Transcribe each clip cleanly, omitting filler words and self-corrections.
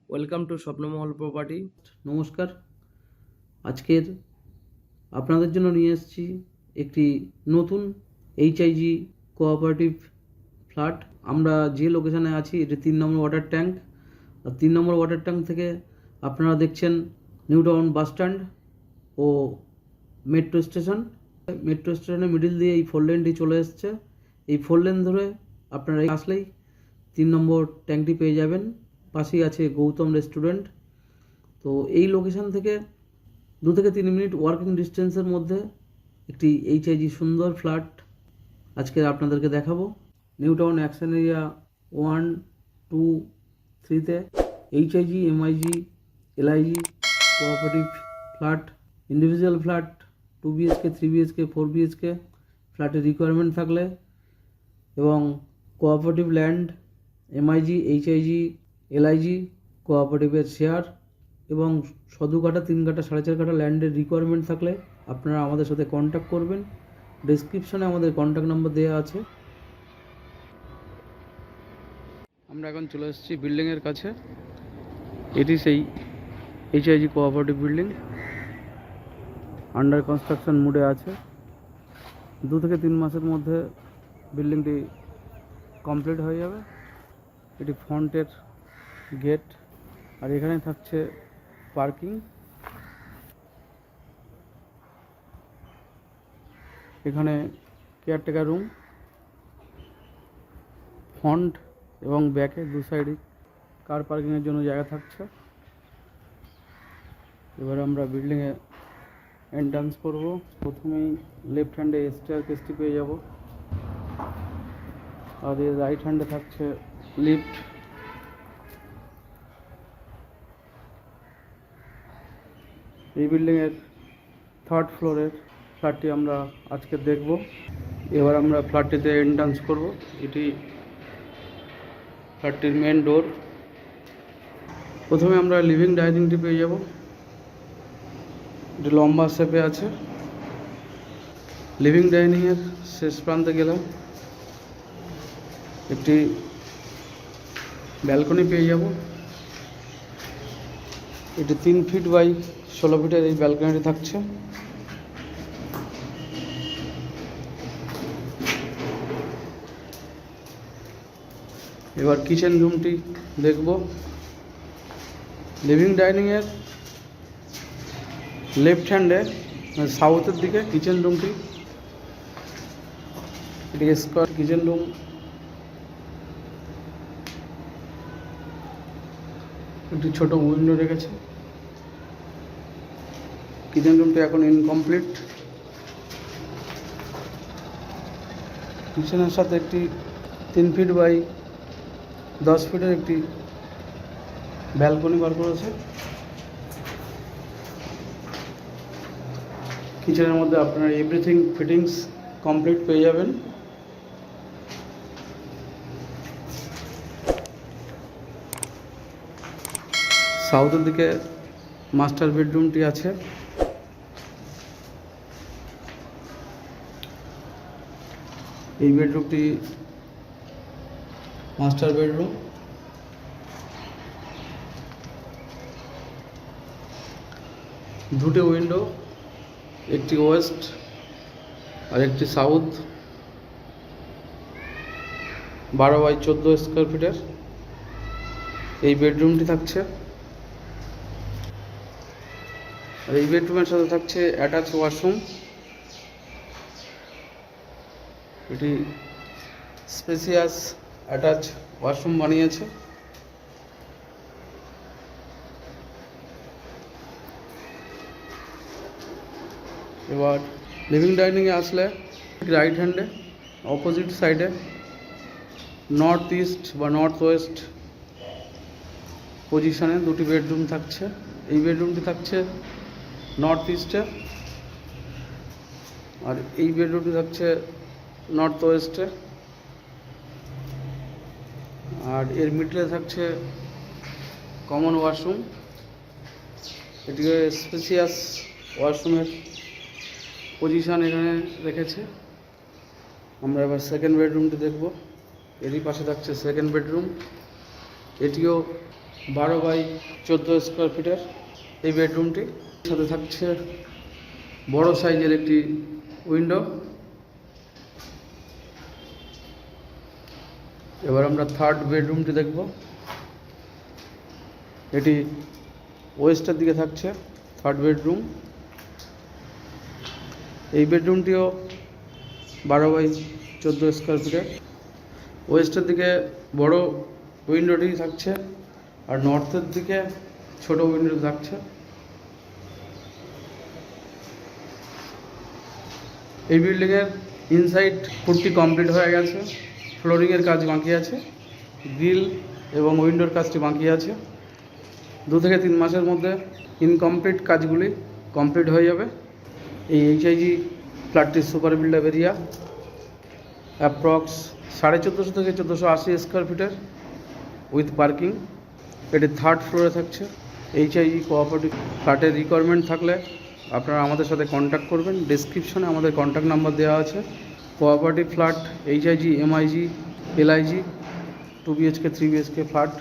Welcome to স্বপ্নমহল property. নমস্কার। আজকের আপনাদের জন্য নিয়ে এসেছি একটি নতুন এইচআইজি কোঅপারেটিভ ফ্ল্যাট। আমরা যে লোকেশানে আছি এটি 3 নম্বর ওয়াটার ট্যাঙ্ক। আর 3 নম্বর ওয়াটার ট্যাঙ্ক থেকে আপনারা দেখছেন নিউ টাউন বাস স্ট্যান্ড ও মেট্রো স্টেশন। মেট্রো স্টেশনের মিডিল দিয়ে এই 4 লেনটি চলে এসছে। এই 4 লেন ধরে আপনারা আসলেই 3 নম্বর ট্যাঙ্কটি পেয়ে যাবেন। পাশেই আছে গৌতম রেস্টুরেন্ট। তো এই লোকেশান থেকে 2 থেকে 3 মিনিট ওয়ার্কিং ডিস্টেন্সের মধ্যে একটি এইচআইজি সুন্দর ফ্ল্যাট আজকে আপনাদেরকে দেখাবো। নিউ টাউন অ্যাকশন এরিয়া 1, 2, 3তে HIG, MIG, LIG cooperative flat, individual flat 2 BHK, 3 BHK, 4 BHK ফ্ল্যাটের রিকোয়ারমেন্ট থাকলে এবং cooperative land, MIG, HIG, LIG কোঅপারেটিভের শেয়ার এবং 2 কাঠা, 3 কাঠা, 4.5 কাঠা ল্যান্ডের রিকোয়ারমেন্ট থাকলে আপনারা আমাদের সাথে কন্ট্যাক্ট করবেন। ডেসক্রিপশনে আমাদের কন্ট্যাক্ট নাম্বার দেওয়া আছে। আমরা এখন চলে এসেছি বিল্ডিংয়ের কাছে। এটি সেই HIG cooperative building, under construction মোডে আছে। 2 থেকে 3 মাসের মধ্যে বিল্ডিংটি কমপ্লিট হয়ে যাবে। এটি ফ্রন্টের গেট, আর এখানে থাকছে পার্কিং। এখানে কেয়ারটেকার রুম, ফ্রন্ট এবং ব্যাকে 2 সাইডে কার পার্কিংয়ের জন্য জায়গা থাকছে। এবার আমরা বিল্ডিংয়ে এন্ট্রান্স করব। প্রথমেই লেফট হ্যান্ডে স্টেয়ারকেসটি পেয়ে যাব, আর এর রাইট হ্যান্ডে থাকছে লিফট। এই বিল্ডিংয়ের 3rd ফ্লোরের ফ্ল্যাটটি আমরা আজকে দেখব। এবার আমরা ফ্ল্যাটটিতে এন্ট্রান্স করব। এটি ফ্ল্যাটটির মেন ডোর। প্রথমে আমরা লিভিং ডাইনিংটি পেয়ে যাব। এটি লম্বা শেপে আছে। লিভিং ডাইনিংয়ের শেষ প্রান্তে গেলাম একটি ব্যালকনি পেয়ে যাব। এটি 3 ফিট বাই 16 ফিটের এই ব্যালকনিটি থাকছে। এবার কিচেন রুমটি দেখব। লিভিং ডাইনিংয়ের লেফট হ্যান্ডে সাউথের দিকে কিচেন রুমটি। এটি স্কোয়ার কিচেন রুম। একটি ছোট উইন্ডো রেখেছে। কিচেন রুমটি এখন ইনকমপ্লিট। কিচেনের সাথে একটি 3 ফিট বাই 10 ফিটের একটি ব্যালকনি বার করেছে। কিচেনের মধ্যে আপনারা এভরিথিং ফিটিংস কমপ্লিট পেয়ে যাবেন। সাউথের দিকে মাস্টার বেডরুমটি আছে। এই বেডরুমটি মাস্টার বেডরুম। দুটো উইন্ডো, একটি ওয়েস্ট আর একটি সাউথ। 12 বাই 14 স্কোয়ার ফিটের এই বেডরুমটি থাকছে। আর এই বেডরুমের সাথে থাকছে অ্যাটাচ ওয়াশরুম। এটি স্পেসিয়াস অ্যাটাচ ওয়াশরুম বানিয়েছে। এবার লিভিং ডাইনিংয়ে আসলে রাইট হ্যান্ডে অপোজিট সাইডে নর্থ ইস্ট বা নর্থ ওয়েস্ট পজিশনে 2টি বেডরুম থাকছে। এই বেডরুমটি থাকছে নর্থ ইস্টে, আর এই বেডরুমটি থাকছে নর্থ ওয়েস্টে। আর এর মিডলে থাকছে কমন ওয়াশরুম। এটিকে স্পেসিয়াস ওয়াশরুমের পজিশন এখানে রেখেছে। আমরা এবার সেকেন্ড বেডরুমটি দেখব। এরই পাশে থাকছে সেকেন্ড বেডরুম। এটিও 12x14 স্কোয়ার ফিটের এই বেডরুমটি সাথে থাকছে বড় সাইজের একটি উইন্ডো। এবার আমরা থার্ড বেডরুমটি দেখব। এটি ওয়েস্টের দিকে থাকছে থার্ড বেডরুম। এই বেডরুমটিও 12x14 স্কোয়ার ফিটের। ওয়েস্টের দিকে বড় উইন্ডোটি থাকছে আর নর্থের দিকে ছোট উইন্ডো থাকছে। এই বিল্ডিংয়ের ইনসাইড পুটটি কমপ্লিট হয়ে গেছে, ফ্লোরিংয়ের কাজ বাকি আছে, গ্রিল এবং উইন্ডোর কাজটি বাকি আছে। 2 থেকে 3 মাসের মধ্যে ইনকমপ্লিট কাজগুলি কমপ্লিট হয়ে যাবে। এই এইচআইজি ফ্ল্যাটটির সুপার বিল্ডার এরিয়া অ্যাপ্রক্স 1450 থেকে 1480 স্কোয়ার ফিটের উইথ পার্কিং। এটি থার্ড ফ্লোরে থাকছে। এইচআইজি কোঅপারেটিভ ফ্ল্যাটের রিকোয়ারমেন্ট থাকলে আপনারা আমাদের সাথে কন্ট্যাক্ট করবেন। ডেসক্রিপশনে আমাদের কন্ট্যাক্ট নাম্বার দেওয়া আছে। Cooperative flat, HIG, MIG, LIG, 2 BHK 3 BHK flat,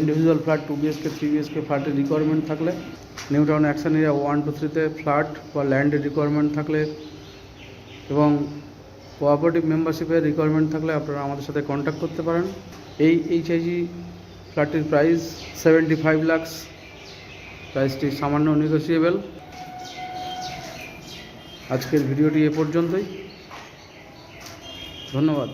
individual flat 2 BHK 3 BHK ফ্ল্যাটের রিকোয়ারমেন্ট থাকলে, নিউ টাউন অ্যাকশন এরিয়া 1, 2, 3-তে ফ্ল্যাট বা ল্যান্ডের রিকোয়ারমেন্ট থাকলে এবং কোঅপারেটিভ মেম্বারশিপের রিকোয়ারমেন্ট থাকলে আপনারা আমাদের সাথে কন্ট্যাক্ট করতে পারেন। এই এইচআইজি ফ্ল্যাটটির প্রাইস 75 লাখ। প্রাইসটি সামান্য নেগোসিয়েবল। আজকের ভিডিওটি এ পর্যন্তই। ধন্যবাদ।